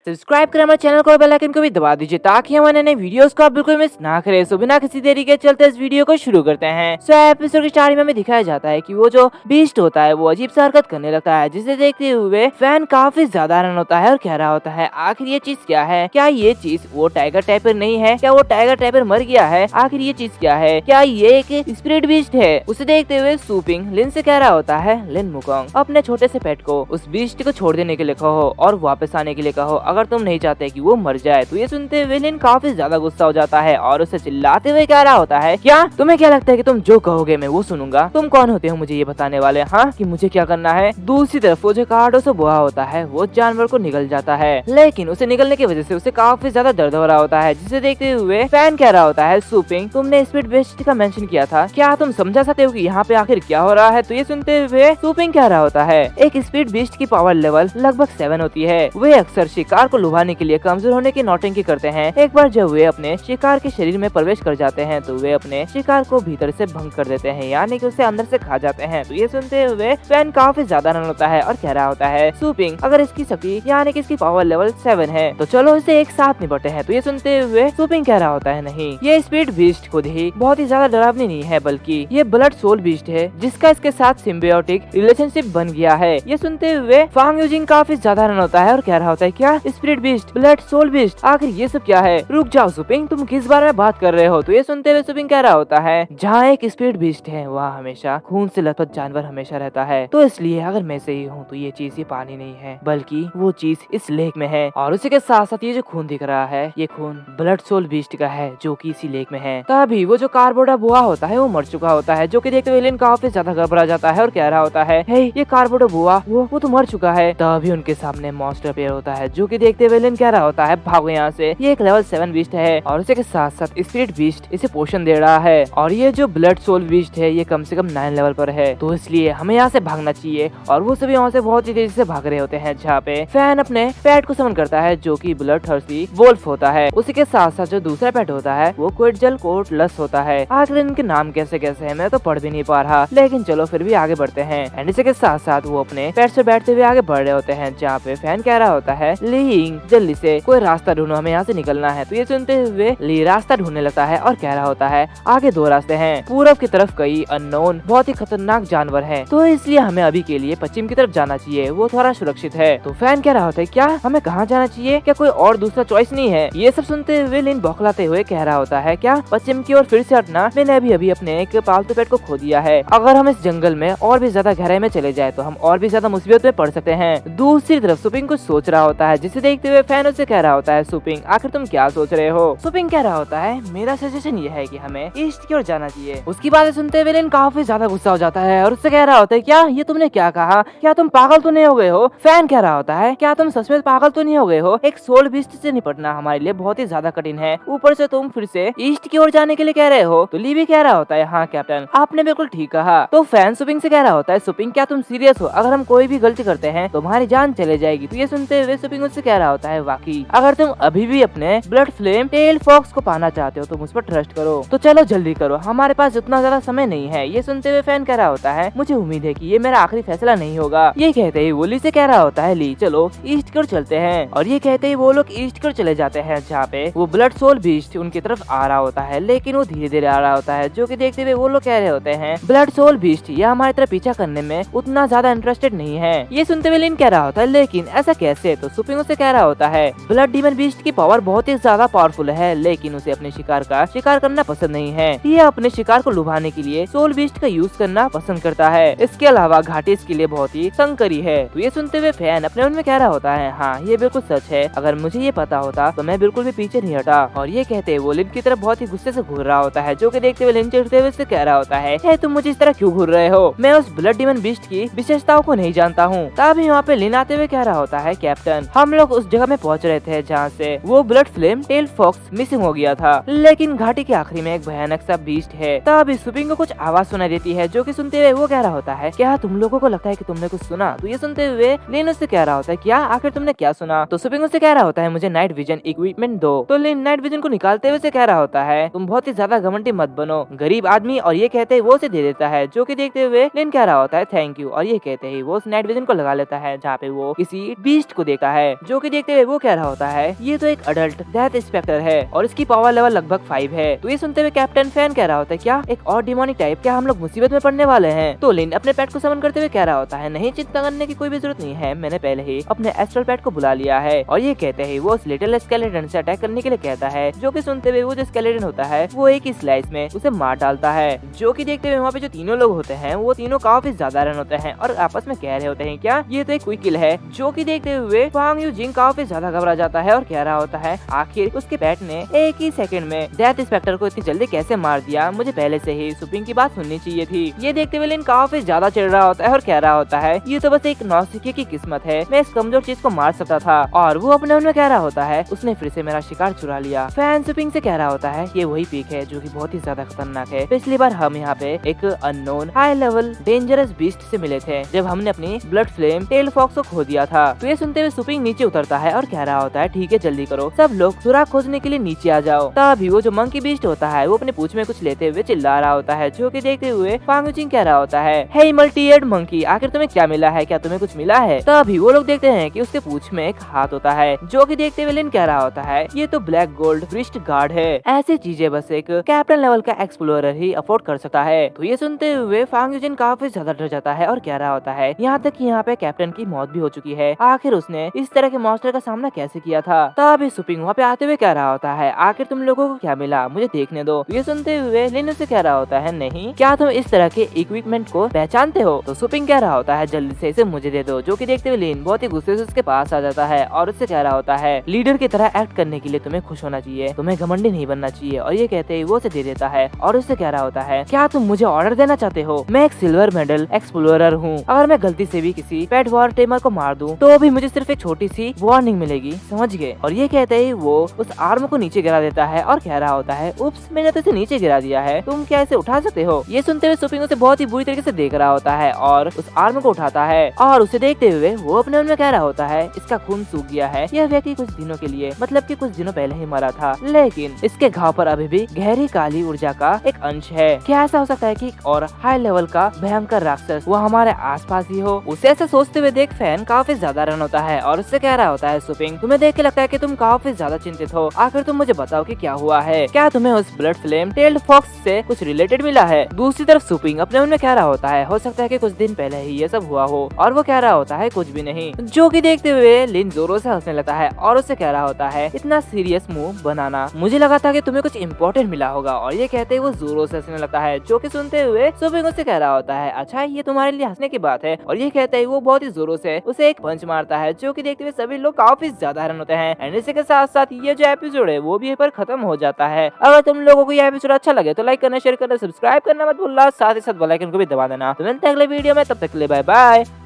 Subscribe करें हमारे channel को और बेल आइकन को भी दबा दीजिए ताकि हमारे नए वीडियोस को आप बिल्कुल मिस ना करें। सो बिना किसी देरी के चलते इस वीडियो को शुरू करते हैं। सो एपिसोड की स्टार्टिंग में हमें दिखाया जाता है कि वो जो बीस्ट होता है वो अजीब सा हरकत करने लगता है, जिसे देखते हुए फैन काफी ज्यादा हैरान होता है और कह रहा होता है आखिर ये चीज क्या है? क्या ये चीज वो टाइगर टाइपर नहीं है? क्या वो टाइगर टाइपर मर गया है? आखिर ये चीज क्या है? क्या ये एक स्पिरिट बीस्ट है? उसे देखते हुए सूपिंग लिन से कह रहा होता है, लिन मुकोंग अपने छोटे से पेट को उस बीस्ट को छोड़ देने के लिए कहो और वापस आने के लिए कहो अगर तुम नहीं चाहते कि वो मर जाए। तो ये सुनते हुए लिन काफी ज्यादा गुस्सा हो जाता है और उसे चिल्लाते हुए कह रहा होता है, क्या तुम्हें क्या लगता है कि तुम जो कहोगे मैं वो सुनूंगा? तुम कौन होते हो मुझे ये बताने वाले? हाँ, कि मुझे क्या करना है? दूसरी तरफ वो जो कार्डो से बोआ होता है वो जानवर को निगल जाता है, लेकिन उसे निगलने की वजह से उसे काफी ज्यादा दर्द हो रहा होता है, जिसे देखते हुए फैन कह रहा होता है, सूपिंग तुमने स्पीड बेस्ट का मेंशन किया था, क्या तुम समझा सकते हो कि यहाँ पे आखिर क्या हो रहा है? तो ये सुनते हुए सूपिंग कह रहा होता है, एक स्पीड बीस्ट की पावर लेवल लगभग 7 होती है। वे अक्सर शिकार को लुभाने के लिए कमजोर होने की नौटंकी करते हैं। एक बार जब वे अपने शिकार के शरीर में प्रवेश कर जाते हैं तो वे अपने शिकार को भीतर से भंग कर देते हैं, यानी कि उसे अंदर से खा जाते हैं। तो ये सुनते हुए फैन काफी ज्यादा हैरान होता है और कह रहा होता है, सूपिंग अगर इसकी शक्ति यानी कि इसकी पावर लेवल 7 है तो चलो इसे एक साथ निपटते हैं। तो ये सुनते हुए सूपिंग कह रहा होता है, नहीं, ये स्पीड बीस्ट खुद ही बहुत ही ज्यादा डरावनी नहीं है, बल्कि ये ब्लड सोल बीस्ट है जिसका इसके साथ सिम्बियोटिक रिलेशनशिप बन गया है। ये सुनते हुए फांग यूजिंग काफी ज्यादा हैरान होता है और कह रहा होता है, क्या spirit beast, blood soul beast, आखिर ये सब क्या है? रुक जाओ सूपिंग, तुम किस बारे में बात कर रहे हो? तो ये सुनते हुए सूपिंग कह रहा होता है, जहाँ एक स्पिरिट बीस्ट है वहाँ हमेशा खून से लथपथ जानवर हमेशा रहता है, तो इसलिए अगर मैं सही हूँ तो ये चीज ये पानी नहीं है बल्कि वो चीज इस लेक में है, और उसी के साथ साथ ये जो खून दिख रहा है ये खून ब्लड सोल बीस्ट का है जो कि इसी लेक में है। तभी वो जो कार्बोडा बुआ होता है वो मर चुका होता है, जो कि देखते हुए लिन काफी ज्यादा घबरा जाता है और कह रहा होता है, हे ये कार्बोडा बुआ वो तो मर चुका है। तभी उनके सामने मॉन्स्टर अपीयर होता है, जो कि देखते हुए लिन कह रहा होता है, भागो यहाँ से, ये एक लेवल 7 बीस्ट है और उसी के साथ साथ स्पिरिट बीस्ट इसे पोषण दे रहा है, और ये जो ब्लड सोल बीस्ट है ये कम से कम 9 लेवल पर है, तो इसलिए हमें यहाँ से भागना चाहिए। और वो सभी वहाँ से बहुत ही तेजी से भाग रहे होते हैं, जहाँ पे फैन अपने पेट को समन करता है जो कि ब्लड थर्स्टी वोल्फ होता है। उसी के साथ साथ जो दूसरा पेट होता है वो क्विटजल कोटलस होता है। आखिर इनके नाम कैसे कैसे है मैं तो पढ़ भी नहीं पा रहा, लेकिन चलो फिर भी आगे बढ़ते हैं। एंड इसी के साथ साथ वो अपने पेट से बैठते हुए आगे बढ़ रहे होते हैं, जहाँ पे फैन कह रहा होता है, लीइंग जल्दी से कोई रास्ता ढूंढो, हमें यहाँ से निकलना है। तो ये सुनते हुए ली रास्ता ढूंढने लगता है और कह रहा होता है, आगे 2 रास्ते हैं, पूरब की तरफ कई अननोन बहुत ही खतरनाक जानवर हैं, तो इसलिए हमें अभी के लिए पश्चिम की तरफ जाना चाहिए, वो थोड़ा सुरक्षित है। तो फैन कह रहा होता है, क्या हमें कहाँ जाना चाहिए? क्या कोई और दूसरा चॉइस नहीं है? ये सब सुनते हुए लिन बौखलाते हुए कह रहा होता है, क्या पश्चिम की ओर फिर से हटना? मैंने अभी अपने एक पालतू पेट को खो दिया है, अगर हम इस जंगल में और भी ज्यादा गहराई में चले जाए तो हम और भी ज्यादा मुसीबत में पड़ सकते हैं। दूसरी तरफ सुपिंग कुछ सोच रहा होता है, जिसे देखते हुए फैन उसे कह रहा होता है, सुपिंग आखिर तुम क्या सोच रहे हो? सुपिंग कह रहा होता है, मेरा सजेशन ये है कि हमें ईस्ट की ओर जाना चाहिए। उसकी बातें सुनते हुए लिन काफी ज्यादा गुस्सा हो जाता है और उससे कह रहा होता है, क्या ये तुमने क्या कहा? क्या तुम पागल तो नहीं हो गए हो? फैन कह रहा होता है, क्या तुम सच में पागल तो नहीं हो गए हो? एक सोल बीस्ट से निपटना हमारे लिए बहुत ही ज्यादा कठिन है, ऊपर से तुम फिर से ईस्ट की ओर जाने के लिए कह रहे हो। तो ली भी कह रहा होता है, हाँ कैप्टन आपने बिल्कुल ठीक कहा। तो फैन सुपिंग से कह रहा होता है, सुपिंग क्या तुम सीरियस हो? अगर हम कोई भी गलती करते हैं तो हमारी जान चले जाएगी। तो ये सुनते हुए सुपिंग उससे कह रहा होता है, वाकई अगर तुम अभी भी अपने ब्लड फ्लेम टेल फॉक्स को पाना चाहते हो तो मुझ पर ट्रस्ट करो, तो चलो जल्दी करो, हमारे पास उतना ज्यादा समय नहीं है। ये सुनते हुए फैन कह रहा होता है, मुझे उम्मीद है कि ये मेरा आखिरी फैसला नहीं होगा। ये कहते ही वो ली से कह रहा होता है, ली चलो ईस्ट की ओर चलते हैं। और ये कहते ही वो लोग ईस्ट की ओर चले जाते हैं, जहाँ पे वो ब्लड सोल बीस्ट उनकी तरफ आ रहा होता है, लेकिन वो धीरे धीरे आ रहा होता है, जो कि देखते हुए वो लोग कह रहे होते हैं, ब्लड सोल बीस्ट यह हमारी तरफ पीछा करने में उतना ज्यादा इंटरेस्टेड नहीं है। ये सुनते हुए लिन कह रहा होता है, लेकिन ऐसा कैसे? तो सुपिंग उसे कह रहा होता है, ब्लड डीमन बीस्ट की पावर बहुत ही ज्यादा पावरफुल है, लेकिन उसे अपने शिकार का शिकार करना पसंद नहीं है। ये अपने शिकार को लुभाने के लिए सोल बीस्ट का यूज करना पसंद करता है। इसके अलावा घाटी इसके लिए बहुत ही संकरी है। तो ये सुनते हुए फैन अपने मन में कह रहा होता है, हाँ ये बिल्कुल सच है, अगर मुझे ये पता होता तो मैं बिल्कुल भी पीछे नहीं हटा। और ये कहते वो लिन की तरफ बहुत ही गुस्से से घूर रहा होता है, जो कि देखते हुए लिन चिढ़ते हुए से कह रहा होता है, तुम मुझे इस तरह क्यों घूर रहे हो? मैं उस ब्लड डीमन बीस्ट की विशेषताओं को नहीं जानता हूँ। तभी वहाँ पे लिन आते हुए कह रहा होता है, कैप्टन हम लोग उस जगह में पहुँच रहे थे जहाँ से वो blood flame tail fox missing हो गया था, लेकिन घाटी के आखिरी में एक भयानक सा बीस्ट है। तभी सुपिंग को कुछ आवाज सुनाई देती है, जो कि सुनते हुए वो कह रहा होता है, क्या तुम लोगों को लगता है कि तुमने कुछ सुना? तो ये सुनते हुए लिन उससे कह रहा होता है, क्या आखिर तुमने क्या सुना? तो सुपिंग उससे कह रहा होता है, मुझे नाइट विजन इक्विपमेंट दो। तो लिन नाइट विजन को निकालते हुए से कह रहा होता है, तुम बहुत ही ज्यादा घमंडी मत बनो, गरीब आदमी। और ये कहते वो उसे दे देता है, जो कि देखते हुए लिन कह रहा होता है, थैंक यू। और ये कहते ही वो उस नाइट विजन को लगा लेता है, जहाँ पे वो किसी बीस्ट को देखता है, जो कि देखते हुए वो कह रहा होता है ये तो एक अडल्ट डेथ इंस्पेक्टर है और इसकी पावर लेवल लगभग 5 है। तो ये सुनते हुए कैप्टन फैन कह रहा होता है क्या एक और डिमोनिक टाइप, क्या हम लोग मुसीबत में पड़ने वाले हैं। तो लिन अपने पेट को समन करते हुए कह रहा होता है नहीं, चिंता करने की कोई भी जरूरत नहीं है, मैंने पहले ही अपने एस्ट्रल पेट को बुला लिया है। और ये कहते ही वो उस लिटिल स्केलेटन से अटैक करने के लिए कहता है, जो कि सुनते हुए वो जो स्केलेटन होता है वो एक ही स्लाइस में उसे मार डालता है। जो कि देखते हुए वहाँ पे जो तीनों लोग होते हैं वो तीनों काफी ज्यादा रन होते हैं और आपस में कह रहे होते हैं क्या ये तो एक क्विक किल है। जो कि देखते हुए फांग यूजिंग काफी ज्यादा घबरा जाता है और कह रहा होता है आखिर उसके पेट ने एक ही सेकंड में डेथ इंस्पेक्टर को इतनी जल्दी कैसे मार दिया, मुझे पहले से ही सुपिंग की बात सुननी चाहिए थी। ये देखते हुए लिन काफी ज्यादा चिढ़ रहा होता है और कह रहा होता है ये तो बस एक नौसिखिए की किस्मत है, मैं इस कमजोर चीज को मार सकता था। और वो अपने मन में कह रहा होता है उसने फिर से मेरा शिकार चुरा लिया। फैन सुपिंग से कह रहा होता है ये वही पीक है जो कि बहुत ही ज्यादा खतरनाक है। पिछली बार हम यहाँ पे एक unknown high level dangerous beast से मिले थे जब हमने अपनी ब्लड फ्लेम टेल फॉक्स को खो दिया था। तो ये सुनते हुए सुपिंग नीचे उतरता है और कह रहा होता है ठीक है जल्दी करो, सब लोग सुराग खोजने के लिए नीचे आ जाओ। तभी वो जो मंकी बीस्ट होता है वो अपने पूंछ में कुछ लेते हुए चिल्ला रहा होता है। जो कि देखते हुए फांग यूजिंग कह रहा होता है हे मल्टी एड मंकी, आखिर तुम्हें क्या मिला है, क्या तुम्हें कुछ मिला है। तभी वो लोग देखते हैं कि उसके पूंछ में एक हाथ होता है। जो कि देखते हुए लिन कह रहा होता है ये तो ब्लैक गोल्ड रिस्ट गार्ड है, ऐसी चीजें बस एक कैप्टन लेवल का एक्सप्लोरर ही अफोर्ड कर सकता है। तो ये सुनते हुए फांग यूजिन काफी ज्यादा डर जाता है और कह रहा होता है यहाँ तक कि यहाँ पे कैप्टन की मौत भी हो चुकी है, आखिर उसने इस तरह के मॉन्स्टर का सामना कैसे किया था। तभी सुपिंग वहाँ पे आते हुए कह रहा होता है आखिर तुम लोगों को क्या मिला, मुझे देखने दो। ये सुनते हुए लिन उसे कह रहा होता है नहीं, क्या तुम इस तरह के इक्विपमेंट को पहचानते हो। तो सुपिंग कह रहा होता है जल्दी से इसे मुझे दे दो। जो कि देखते हुए लिन बहुत ही गुस्से से उसके पास आ जाता है और उससे कह रहा होता है लीडर की तरह एक्ट करने के लिए तुम्हें खुश होना चाहिए, तुम्हें घमंडी नहीं बनना चाहिए। और ये कहते ही वो उसे दे देता है और उससे कह रहा होता है क्या तुम मुझे ऑर्डर देना चाहते हो, मैं एक सिल्वर मेडल एक्सप्लोरर हूँ, अगर मैं गलती से भी किसी पेट वॉर टेमर को मार दूं तो भी मुझे सिर्फ एक छोटी सी वार्निंग मिलेगी, समझ गए। और ये कहते ही वो उस आर्म को नीचे गिरा देता है और कह रहा होता है उप्स, मैंने तो इसे नीचे गिरा दिया है, तुम क्या इसे उठा सकते हो। ये सुनते हुए सुपिंग उसे बहुत ही बुरी तरीके से देख रहा होता है और उस आर्म को उठाता है और उसे देखते हुए वो अपने मन में कह रहा होता है इसका खून सूख गया है, यह व्यक्ति कुछ दिनों के लिए मतलब कि कुछ दिनों पहले ही मरा था, लेकिन इसके घाव पर अभी भी गहरी काली ऊर्जा का एक अंश है। क्या ऐसा हो सकता है कि एक और हाई लेवल का भयंकर राक्षस वो हमारे आसपास ही हो। उसे ऐसा सोचते हुए देख फैन काफी ज्यादा रन होता है और उससे कह रहा होता है सुपिंग तुम्हें देख के लगता है कि तुम काफी ज्यादा चिंतित हो, आखिर तुम मुझे बताओ कि क्या हुआ है, क्या तुम्हें उस ब्लड फ्लेम टेल्ड फॉक्स से कुछ रिलेटेड मिला है। दूसरी तरफ सुपिंग अपने मन में कह रहा होता है हो सकता है कि कुछ दिन पहले ही ये सब हुआ हो और वो कह रहा होता है कुछ भी नहीं। जो कि देखते हुए लिन जोरों से हंसने लगता है और उससे कह रहा होता है इतना सीरियस मूव बनाना, मुझे लगा था कि तुम्हें कुछ इम्पोर्टेंट मिला होगा। और ये कहते हुए वो जोरों से हंसने लगता है। जो कि सुनते हुए सुपिंग उससे कह रहा होता है अच्छा ये तुम्हारे लिए हंसने की बात है। और ये कहते ही वो बहुत ही जोरों से उसे एक पंच मारता है। जो कि देखते हुए सभी लोग काफी ज्यादा हैरान होते हैं। एंड इसी के साथ साथ ये जो एपिसोड है वो भी यहीं पर खत्म हो जाता है। अगर तुम लोगों को ये एपिसोड अच्छा लगे तो लाइक करना, शेयर करना, सब्सक्राइब करना मत भूलना, साथ ही साथ बेल आइकन को भी दबा देना। तो मिलते हैं अगले वीडियो में, तब तक के लिए बाय बाय।